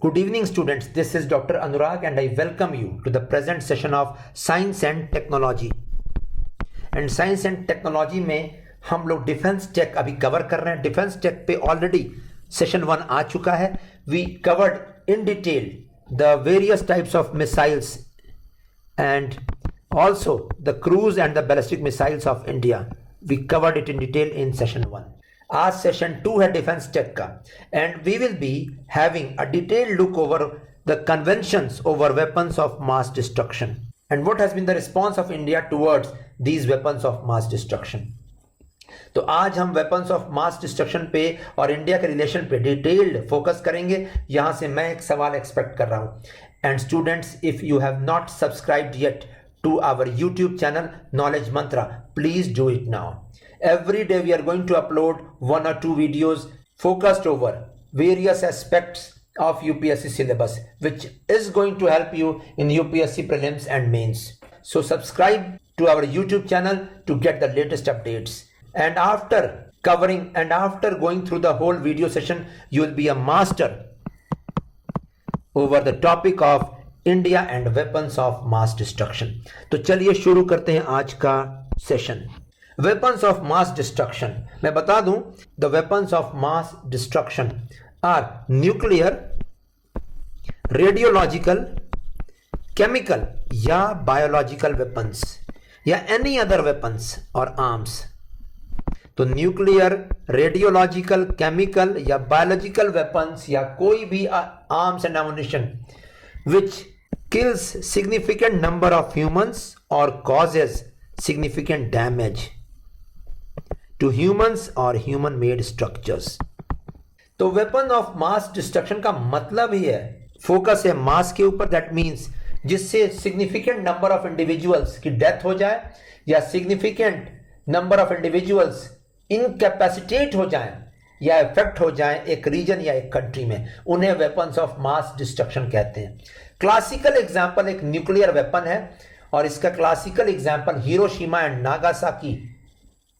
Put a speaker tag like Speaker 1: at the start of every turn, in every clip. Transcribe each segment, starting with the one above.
Speaker 1: Good evening students, this is Dr. Anurag and I welcome you to the present session of Science and Technology. And Science and Technology में हम लोग defence take अभी cover कर रहे हैं. Defence tech पे already session 1 आ चुका है. We covered in detail the various types of missiles and also the cruise and the ballistic missiles of India. We covered it in detail in session 1. आज session 2 है defence tech का and we will be having a detailed look over the conventions over weapons of mass destruction and what has been the response of India towards these weapons of mass destruction. तो आज हम weapons of mass destruction पे और India के relation पे detailed focus करेंगे. यहां से मैं एक सवाल एक्सपेक्ट कर रहा हूं. And students, if you have not subscribed yet to our YouTube channel Knowledge Mantra, please do it now. Every day we are going to upload 1 or 2 videos focused over various aspects of UPSC syllabus, which is going to help you in UPSC prelims and mains. So subscribe to our YouTube channel to get the latest updates. And after covering and after going through the whole video session, you will be a master over the topic of India and weapons of mass destruction. तो चलिए शुरू करते हैं आज का session. Weapons of mass destruction मैं बता दूं, the weapons of mass destruction are nuclear, radiological, chemical या बायोलॉजिकल वेपन्स या एनी अदर वेपन्स और आर्म्स. तो न्यूक्लियर, रेडियोलॉजिकल, केमिकल या बायोलॉजिकल वेपन्स या कोई भी arms and ammunition which kills significant number of humans or causes significant damage to humans or human made structures. तो weapon of mass destruction का मतलब ही है, फोकस है मास के ऊपर. दैट मीन्स जिससे significant number of individuals की डेथ हो जाए या significant number of individuals incapacitated हो जाए या इफेक्ट हो जाए एक रीजन या एक कंट्री में, उन्हें वेपन्स ऑफ मास डिस्ट्रक्शन कहते हैं. क्लासिकल एग्जांपल एक न्यूक्लियर वेपन है और इसका classical example Hiroshima and Nagasaki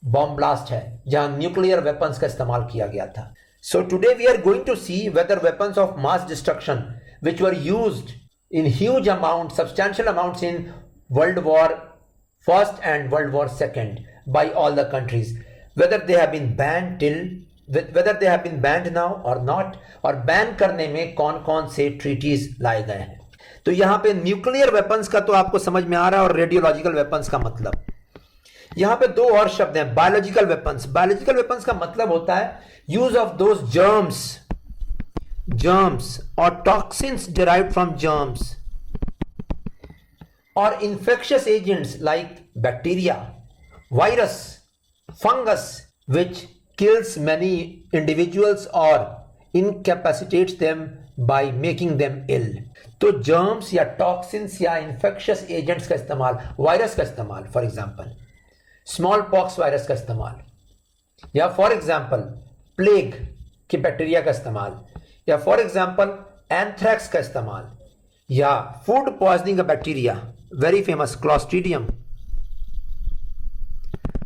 Speaker 1: bomb blast है जहां न्यूक्लियर वेपन्स का इस्तेमाल किया गया था. So today we are going to see whether weapons of mass destruction which were used in huge amount, substantial amounts in world war first and world war second by all the countries, whether they have been banned till whether they have been banned now or not, और ban करने में कौन कौन से treaties लाए गए हैं. तो यहां पे न्यूक्लियर वेपन्स का तो आपको समझ में आ रहा है और रेडियोलॉजिकल वेपन्स का मतलब. यहां पे 2 और शब्द हैं. Biological weapons. बायोलॉजिकल वेपन्स का मतलब होता है यूज ऑफ दोज जर्म्स और टॉक्सिन्स डिराइव्ड फ्रॉम जर्म्स और infectious agents like bacteria, virus, fungus which kills many individuals or incapacitates them by making them ill. तो germs या toxins या infectious agents का इस्तेमाल, वायरस का इस्तेमाल, for example small pox virus का इस्तेमाल या फॉर एग्जाम्पल प्लेग के बैक्टीरिया का इस्तेमाल या फॉर एग्जाम्पल एंथ्रैक्स का इस्तेमाल या फूड पॉइजनिंग का बैक्टीरिया, वेरी फेमस क्लॉस्ट्रीडियम.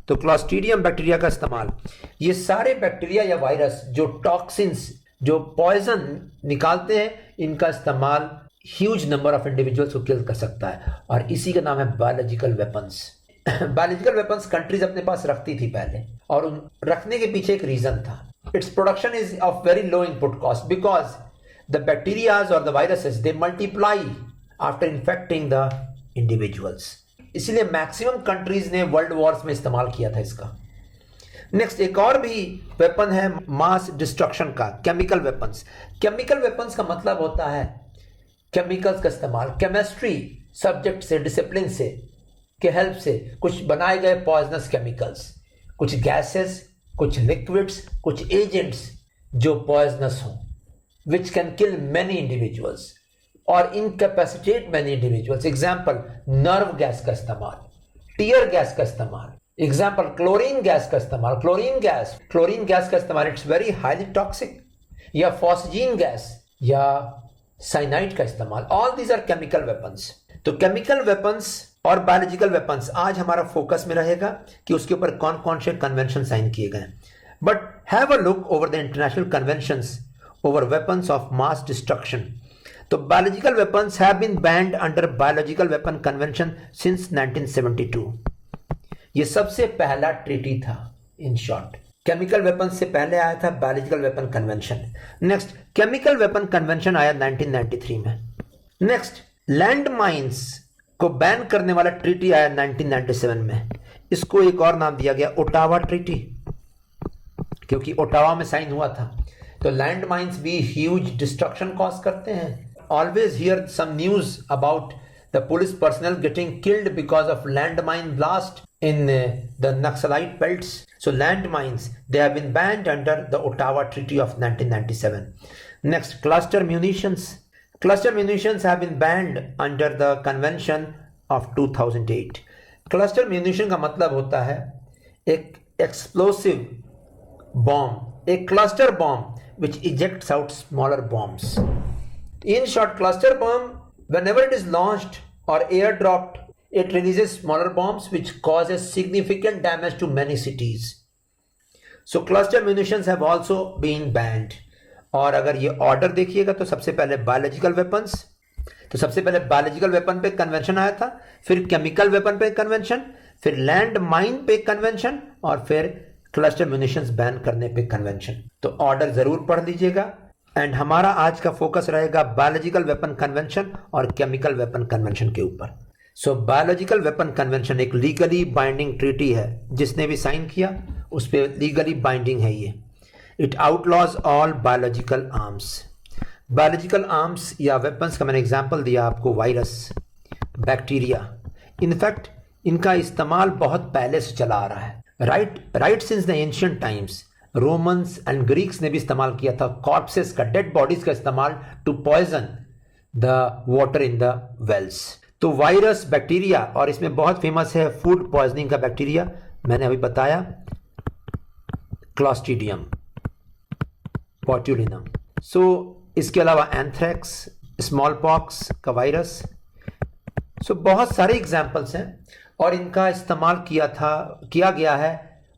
Speaker 1: तो क्लॉस्ट्रीडियम बैक्टीरिया का इस्तेमाल, ये सारे बैक्टीरिया या वायरस जो टॉक्सिन्स, जो पॉइजन निकालते हैं, इनका इस्तेमाल ह्यूज नंबर ऑफ इंडिविजुअल्स को किल कर सकता है और इसी का नाम है biological weapons. Biological weapons countries अपने पास रखती थी पहले और उन रखने के पीछे एक रीजन था. It's production is of very low input cost because the bacterias और the viruses they multiply after infecting the individuals. इसलिए मैक्सिमम कंट्रीज ने वर्ल्ड वॉर्स में इस्तेमाल किया था इसका. नेक्स्ट एक और भी वेपन है मास डिस्ट्रक्शन का, केमिकल वेपन्स. केमिकल वेपन्स का मतलब होता है केमिकल्स का इस्तेमाल, केमिस्ट्री सब्जेक्ट से, डिसिप्लिन से के हेल्प से कुछ बनाए गए पॉइजनस केमिकल्स, कुछ गैसेस, कुछ लिक्विड्स, कुछ एजेंट्स जो पॉइजनस हों, which can kill many individuals और incapacitate many individuals. Example nerve gas का इस्तेमाल, टीयर गैस का इस्तेमाल, एग्जाम्पल क्लोरीन गैस का इस्तेमाल. क्लोरीन गैस का इस्तेमाल इट्स वेरी हाईली टॉक्सिक. या फॉस्जीन गैस या साइनाइड का इस्तेमाल. All these are chemical weapons. तो केमिकल वेपन्स और बायोलॉजिकल वेपन्स आज हमारा फोकस में रहेगा कि उसके ऊपर कौन कौन से कन्वेंशन साइन किए गए. But have a look over the international conventions over weapons of mass destruction तो biological weapons have been banned under biological weapon convention since 1972। ये सबसे पहला ट्रीटी था। इन शॉर्ट, केमिकल वेपन से पहले आया था biological weapon convention. Next, chemical weapon convention आया 1993 में। नेक्स्ट, लैंड माइंस को बैन करने वाला ट्रीटी आया 1997 में। इसको एक और नाम दिया गया ओटावा ट्रीटी, क्योंकि ओटावा में साइन हुआ था। तो लैंड माइंस भी ह्यूज डिस्ट्रक्शन कॉज करते हैं। Always hear some news about the police personnel getting killed because of land mine blast in the Naxalite belts. So landmines, they have been banned under the Ottawa Treaty of 1997. Next, cluster munitions. Cluster munitions have been banned under the Convention of 2008. Cluster munition का मतलब होता है एक explosive bomb, a cluster bomb which ejects out smaller bombs. In short, cluster bomb, whenever it is launched or airdropped, it releases smaller bombs which causes significant damage to many cities. So cluster munitions have also been banned. और अगर ये order देखिएगा तो सबसे पहले biological weapons, तो सबसे पहले बायोलॉजिकल वेपन पे कन्वेंशन आया था, फिर केमिकल वेपन पे कन्वेंशन, फिर लैंड माइन पे कन्वेंशन, और फिर क्लस्टर म्यूनिशंस बैन करने पे कन्वेंशन। तो ऑर्डर जरूर पढ़ लीजिएगा। एंड हमारा आज का फोकस रहेगा बायोलॉजिकल वेपन कन्वेंशन और केमिकल वेपन कन्वेंशन के ऊपर। सो बायोलॉजिकल वेपन कन्वेंशन एक लीगली बाइंडिंग ट्रीटी है, जिसने भी साइन किया उस पर लीगली बाइंडिंग है ये। It outlaws all biological arms. Biological arms या वेपन्स का मैंने एग्जांपल दिया आपको, वायरस, बैक्टीरिया। इनफैक्ट इनका इस्तेमाल बहुत पहले से चला आ रहा है। Right since the ancient times Romans and Greeks ने भी इस्तेमाल किया था कॉर्प्सेस का, डेड बॉडीज का इस्तेमाल to poison the water in the wells. तो वायरस, बैक्टीरिया, और इसमें बहुत फेमस है फूड पॉइजनिंग का बैक्टीरिया, मैंने अभी बताया, क्लॉस्ट्रीडियम बोट्यूलिनम। सो इसके अलावा एंथ्रेक्स, स्मॉल पॉक्स का वायरस। सो बहुत सारे एग्जाम्पल्स हैं और इनका इस्तेमाल किया गया है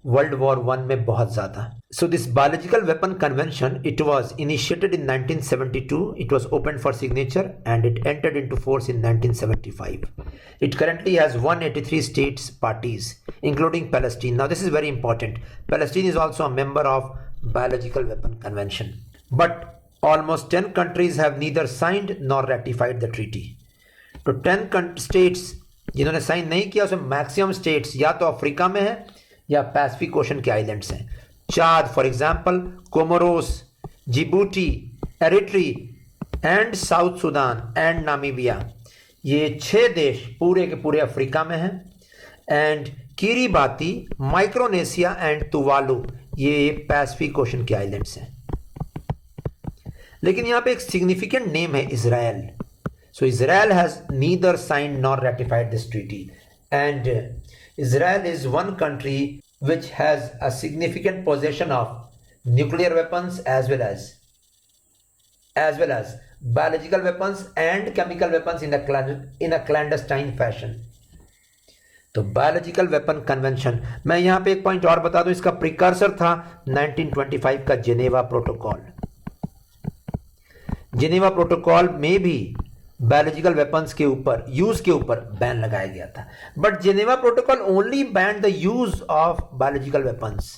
Speaker 1: वर्ल्ड वॉर 1 में बहुत ज़्यादा। So this biological weapon convention, it was initiated in 1972. It was opened for signature and it entered into force in 1975. It currently has 183 states parties, including Palestine. Now this is very important. Palestine is also a member of biological weapon convention. But almost 10 countries have neither signed nor ratified the treaty. तो 10 states जिन्होंने sign नहीं किया, उसमें maximum states या तो Africa में है या पैसिफिक ओशन के आइलैंड्स हैं। Chad for example, Comoros, Djibouti, Eritrea and South Sudan and Namibia, ये 6 देश पूरे के पूरे अफ्रीका में हैं। And Kiribati, Micronesia and Tuvalu, ये पैसिफिक ओशन के आइलैंड्स हैं। लेकिन यहाँ पे एक सिग्निफिकेंट नेम है, Israel. So Israel has neither signed nor ratified this treaty, and Israel is one country which has a significant possession of nuclear weapons as well as biological weapons and chemical weapons in a clandestine fashion. तो biological weapon convention, मैं यहाँ पे एक point और बता दूं, इसका precursor था 1925 का जेनेवा प्रोटोकॉल। जेनेवा प्रोटोकॉल में भी बायोलॉजिकल वेपन्स के ऊपर, यूज के ऊपर बैन लगाया गया था। But Geneva protocol only band the use of biological weapons,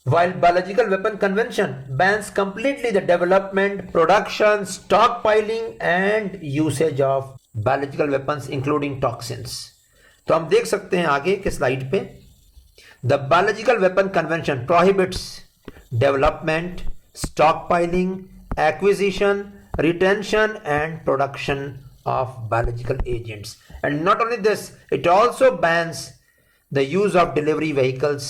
Speaker 1: while biological weapon convention bans completely the development, production, stockpiling and usage of biological weapons including toxins. तो हम देख सकते हैं आगे के स्लाइड पे, the biological weapon convention prohibits development, stockpiling, acquisition, retention and production of biological agents. And not only this, it also bans the use of delivery vehicles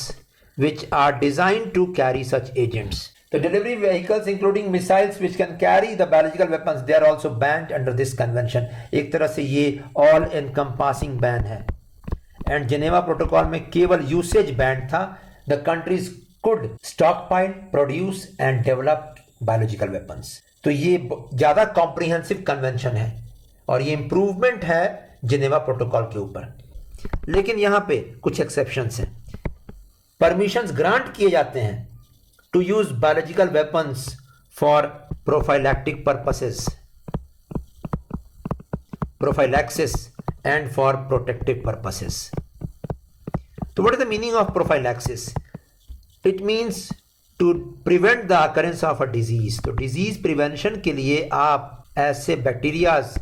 Speaker 1: which are designed to carry such agents. The delivery vehicles including missiles which can carry the biological weapons, they are also banned under this convention. एक तरह से ये all encompassing ban है। And Geneva Protocol में केवल usage ban था। The countries could stockpile, produce and develop biological weapons. तो ये ज्यादा कॉम्प्रिहेंसिव कन्वेंशन है और ये इंप्रूवमेंट है जिनेवा प्रोटोकॉल के ऊपर। लेकिन यहां पे कुछ एक्सेप्शंस हैं। परमिशंस ग्रांट किए जाते हैं to use biological weapons for prophylactic purposes, prophylaxis and for protective purposes. So what is the meaning of prophylaxis? It means to prevent the occurrence of a disease. तो disease prevention के लिए आप ऐसे bacterias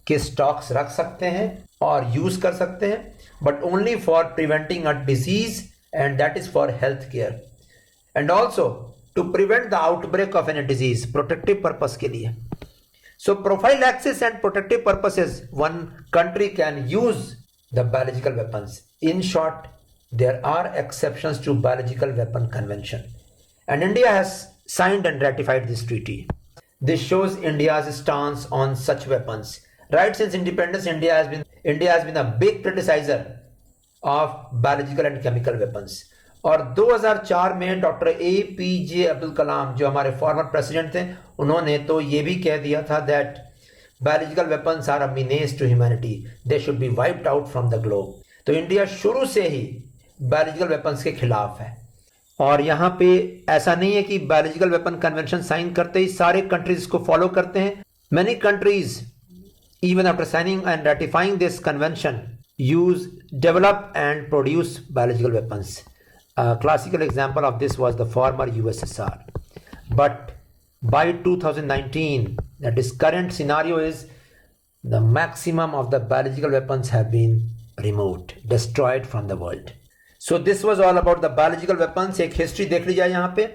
Speaker 1: के stocks रख सकते हैं और यूज कर सकते हैं, but only for preventing a disease, and that is for health care, and also to prevent the outbreak of any disease, protective purpose के लिए. So prophylaxis and protective purposes, one country can use the biological weapons. In short, there are exceptions to biological weapon convention, and India has signed and ratified this treaty. This shows India's stance on such weapons. Right since independence, India has been a big criticizer of biological and chemical weapons. और 2004 में doctor APJ Abdul Kalam, जो हमारे former president थे, उन्होंने तो ये भी कह दिया था that biological weapons are a menace to humanity, they should be wiped out from the globe. तो इंडिया शुरू से ही बायोलॉजिकल वेपन्स के खिलाफ है. और यहाँ पे ऐसा नहीं है कि बायोलॉजिकल वेपन कन्वेंशन साइन करते ही सारे कंट्रीज इसको फॉलो करते हैं. Many countries even after signing and ratifying this convention develop and produce biological weapons. A classical example of this was the former USSR. But by 2019, this current scenario is the maximum of the biological weapons have been removed, destroyed from the world. So this was all about the biological weapons. एक history देख लीजिए यहाँ पे.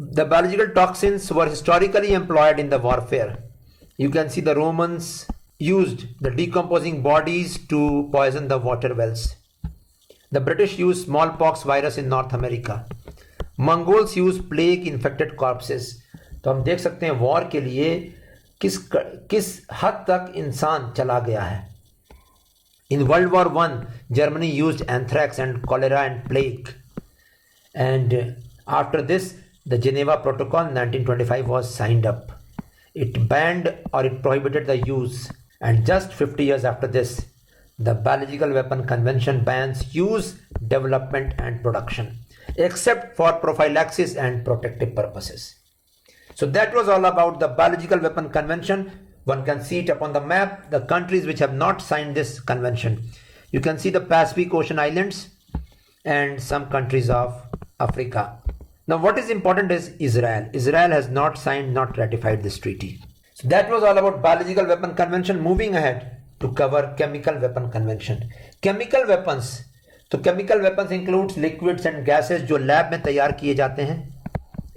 Speaker 1: The biological toxins were historically employed in the warfare. You can see the Romans used the decomposing bodies to poison the water wells. The British used smallpox virus in North America. Mongols used plague infected corpses. तो हम देख सकते हैं war के लिए किस हद तक इंसान चला गया है. In World War I, Germany used anthrax and cholera and plague. And after this, the Geneva Protocol in 1925 was signed up. It banned or it prohibited the use, and just 50 years after this, the Biological Weapon Convention bans use, development and production, except for prophylaxis and protective purposes. So that was all about the Biological Weapon Convention. One can see it upon the map, the countries which have not signed this convention. You can see the Pacific Ocean islands and some countries of Africa. Now what is important is Israel. Israel has not signed, not ratified this treaty. So that was all about Biological Weapon Convention. Moving ahead to cover Chemical Weapon Convention. Chemical weapons. तो chemical weapons includes liquids and gases जो lab में तैयार किए जाते हैं.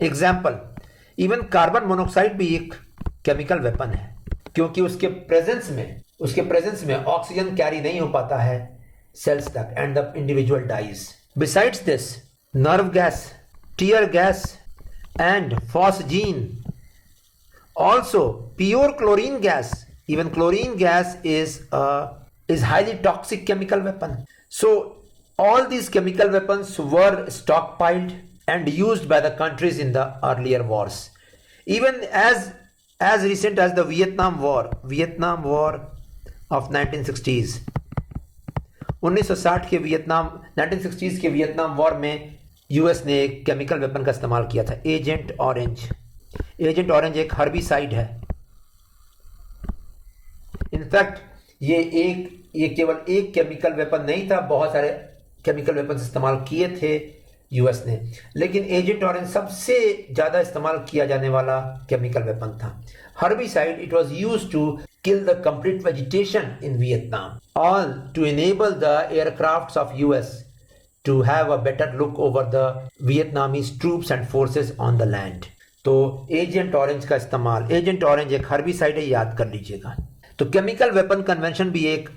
Speaker 1: Example, even carbon monoxide भी एक chemical weapon है, क्योंकि उसके प्रेजेंस में ऑक्सीजन कैरी नहीं हो पाता है सेल्स तक, and the individual dies. Besides this, nerve gas, tear gas and phosgene, also pure chlorine gas, even chlorine gas is highly toxic chemical weapon. So all these chemical weapons were stockpiled and used by the countries in the earlier wars, even as recent as the Vietnam War of 1960s. 1960 के 1960s के Vietnam war में US ने एक chemical weapon का इस्तेमाल किया था, agent orange एक हर्बिसाइड है. इनफैक्ट ये केवल एक केमिकल वेपन नहीं था, बहुत सारे केमिकल वेपन इस्तेमाल किए थे यूएस ने, लेकिन एजेंट ऑरेंज सबसे ज्यादा इस्तेमाल किया जाने वाला केमिकल वेपन था. Herbicide, it was used to kill the complete vegetation in Vietnam, all to enable the aircrafts of US to have a better look over the Vietnamese troops and forces on the land. तो agent orange का इस्तेमाल, agent orange एक herbicide है, याद कर लीजिएगा. तो chemical weapon convention भी एक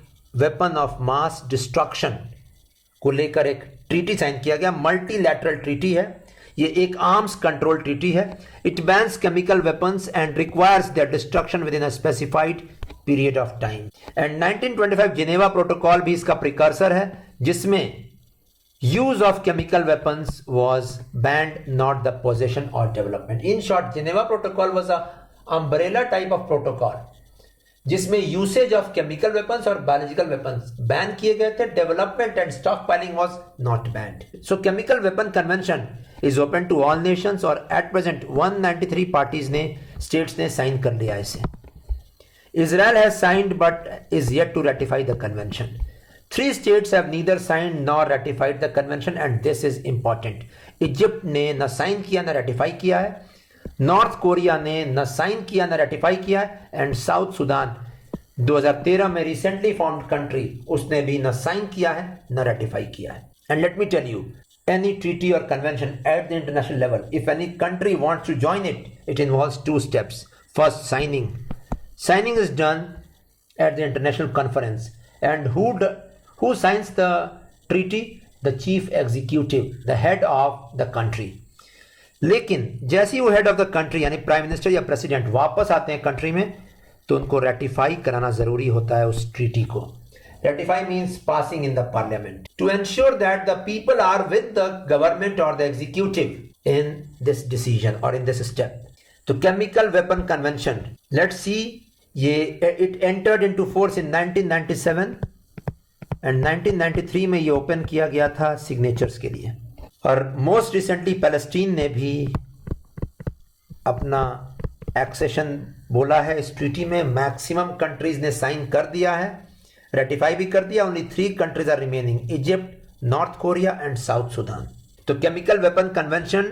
Speaker 1: वेपन ऑफ मास डिस्ट्रक्शन को लेकर एक ट्रीटी साइन किया गया, मल्टीलैटरल ट्रीटी है. ये एक आर्म्स कंट्रोल ट्रीटी है. It bans chemical weapons and requires their destruction within a specified period of time. And 1925 Geneva protocol भी इसका प्रिकर्सर है, जिसमें use of chemical weapons was banned, not the possession or development. In short, Geneva Protocol was a umbrella type of protocol जिसमें usage of chemical weapons और biological weapons ban किए गए थे. Development and stockpiling was not banned. So chemical weapon convention is open to all nations और at present 193 parties ने, states ने sign कर लिया इसे. Israel has signed but is yet to ratify the convention. 3 states have neither signed nor ratified the convention and this is important. Egypt ने न sign किया न रेटिफाई किया है, नॉर्थ कोरिया ने न साइन किया न रेटिफाई किया है, एंड साउथ सुडान 2013 में रिसेंटली फॉर्म्ड कंट्री, उसने भी न साइन किया है न रेटिफाई किया है. And let me tell you, any treaty or convention at the international level, if any country wants to join it, it involves 2 steps. First, signing. Signing is done at the international conference. And who signs the treaty? The chief executive, the head of the country. लेकिन जैसे ही वो head of the country यानी prime minister या president वापस आते हैं country में, तो उनको रेटिफाई कराना जरूरी होता है उस ट्रीटी को. Ratify means passing in the parliament to ensure that the people are with the government or the executive in this decision or in this step. तो Chemical Weapon Convention, let's see, it entered into force in 1997 and 1993 में ये open किया गया था signatures के लिए. और most recently Palestine ने भी अपना एक्सेशन बोला है इस ट्रीटी में. मैक्सिमम कंट्रीज ने साइन कर दिया है, रेटिफाई भी कर दिया. Only 3 countries are remaining, Egypt, North Korea and South Sudan. तो chemical weapon convention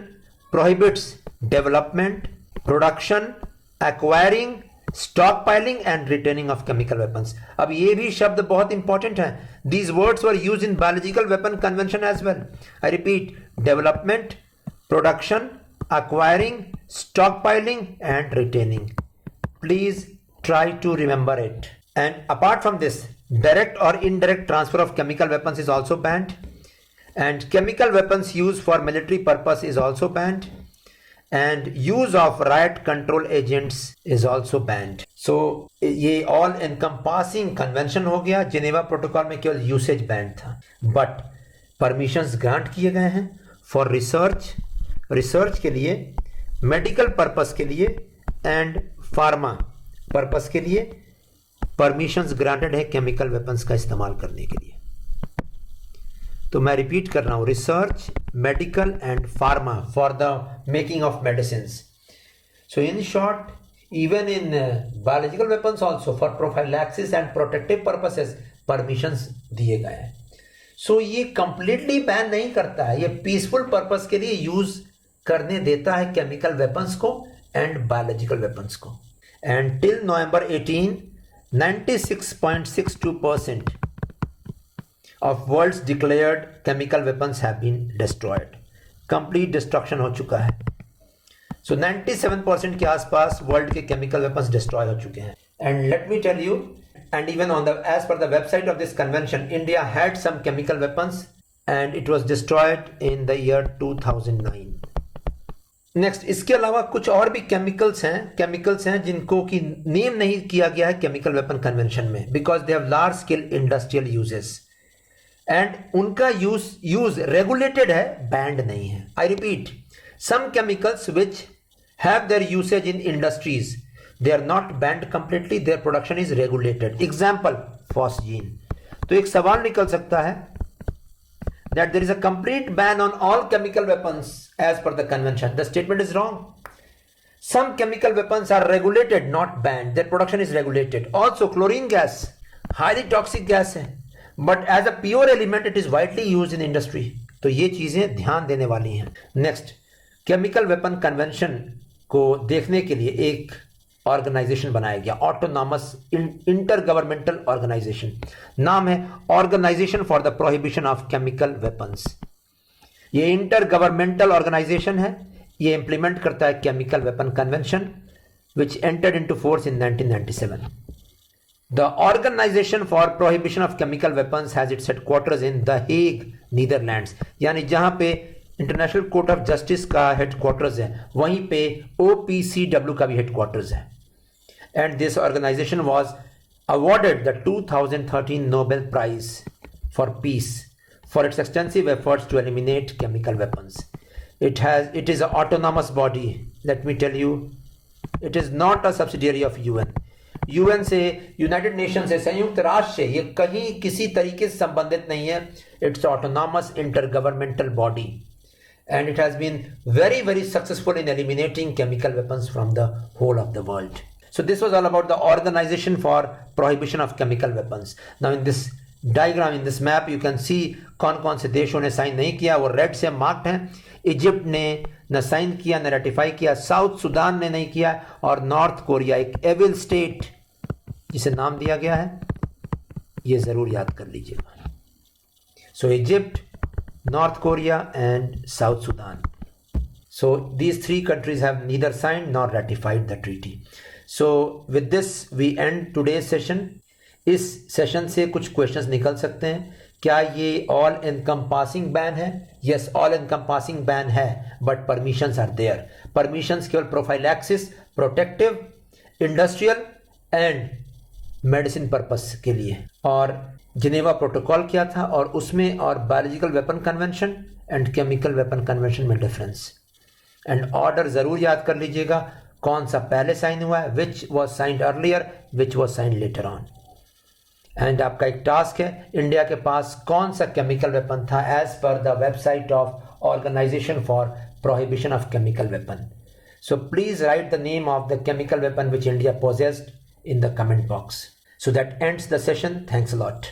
Speaker 1: prohibits development, production, acquiring, stockpiling and retaining of chemical weapons. अब ये भी शब्द बहुत इंपॉर्टेंट है. These words were used in biological weapon convention as well. I repeat, development, production, acquiring, stockpiling and retaining. Please try to remember it. And apart from this, direct or indirect transfer of chemical weapons is also banned, and chemical weapons used for military purpose is also banned, and use of riot control agents is also banned. So ये all encompassing convention हो गया. Geneva protocol में केवल usage band था, but permissions grant किए गए हैं for research के लिए, मेडिकल पर्पस के लिए एंड फार्मा पर्पस के लिए परमिशंस ग्रांटेड है केमिकल वेपन्स का इस्तेमाल करने के लिए. तो मैं रिपीट कर रहा हूं, research, medical and pharma for the making of medicines. So in short, even in biological weapons also for prophylaxis and protective purposes permissions दिए गए हैं. सो ये कंप्लीटली बैन नहीं करता है, ये पीसफुल पर्पस के लिए यूज करने देता है केमिकल वेपन्स को एंड बायोलॉजिकल वेपन्स को. And till November 18, 96.62% of world's declared chemical weapons have been destroyed. Complete destruction हो चुका है. So 97% के आसपास वर्ल्ड के chemical weapons destroy हो चुके हैं. And let me tell you, and even as per the website of this convention, India had some chemical weapons and it was destroyed in the year 2009. Next, इसके अलावा कुछ और भी chemicals हैं जिनको कि नेम नहीं किया गया है केमिकल वेपन कन्वेंशन में, because they have large scale industrial uses and उनका यूज रेगुलेटेड है, बैंड नहीं है. I repeat, some chemicals which have their usage in industries, they are not banned completely, their production is regulated. Example, phosgene. तो एक सवाल निकल सकता है that there is a complete ban on all chemical weapons as per the convention. The statement is wrong. Some chemical weapons are regulated, not banned. Their production is regulated. Also, chlorine gas, highly toxic gas है, but as a pure element, it is widely used in industry. तो ये चीजें ध्यान देने वाली हैं. Next, chemical weapon convention को देखने के लिए एक ऑर्गेनाइजेशन बनाया गया, ऑटोनॉमस इंटर गवर्नमेंटल ऑर्गेनाइजेशन. नाम है organisation for the prohibition of chemical weapons. ये इंटर गवर्नमेंटल ऑर्गेनाइजेशन है, ये इंप्लीमेंट करता है chemical weapon convention which entered into force in 1997. The organisation for prohibition of chemical weapons has its headquarters in the Hague, Netherlands. यानी जहां पे international court of justice का headquarters है, वहीं पे OPCW का भी हेडक्वार्टर्स है. And this organization was awarded the 2013 Nobel Prize for Peace for its extensive efforts to eliminate chemical weapons. It is an autonomous body. Let me tell you, it is not a subsidiary of UN. UN से, United nation से, संयुक्त राष्ट्र से ये कहीं किसी तरीके से संबंधित नहीं है. It's autonomous intergovernmental body. And it has been very, very successful in eliminating chemical weapons from the whole of the world. So this was all about the Organization for Prohibition of Chemical Weapons. Now in this diagram, in this map, you can see कौन कौन से देशों ने sign नहीं किया, वो red से marked हैं. इजिप्ट ने न साइन किया न रेटिफाई किया, साउथ सुडान ने नहीं किया, और नॉर्थ कोरिया, एक एविल स्टेट जिसे नाम दिया गया है, ये जरूर याद कर लीजिएगा. So Egypt, North Korea and South Sudan. So these three countries have neither signed nor ratified the treaty. So with this we end today's session. इस सेशन से कुछ क्वेश्चंस निकल सकते हैं. क्या ये ऑल एनकम्पासिंग बैन है? यस, ऑल एनकम्पासिंग बैन है, but permissions are there. Permissions केवल prophylaxis, protective, industrial and medicine purpose के लिए. और जिनेवा प्रोटोकॉल किया था, और उसमें और biological weapon convention and chemical weapon convention में डिफरेंस. एंड ऑर्डर जरूर याद कर लीजिएगा, कौन सा पहले साइन हुआ है, which was signed earlier, which was signed later on. And आपका एक टास्क है, इंडिया के पास कौन सा केमिकल वेपन था as per the website of organisation for prohibition of chemical weapon. So please write the name of the chemical weapon which India possessed in the comment box. So that ends the session. Thanks a lot.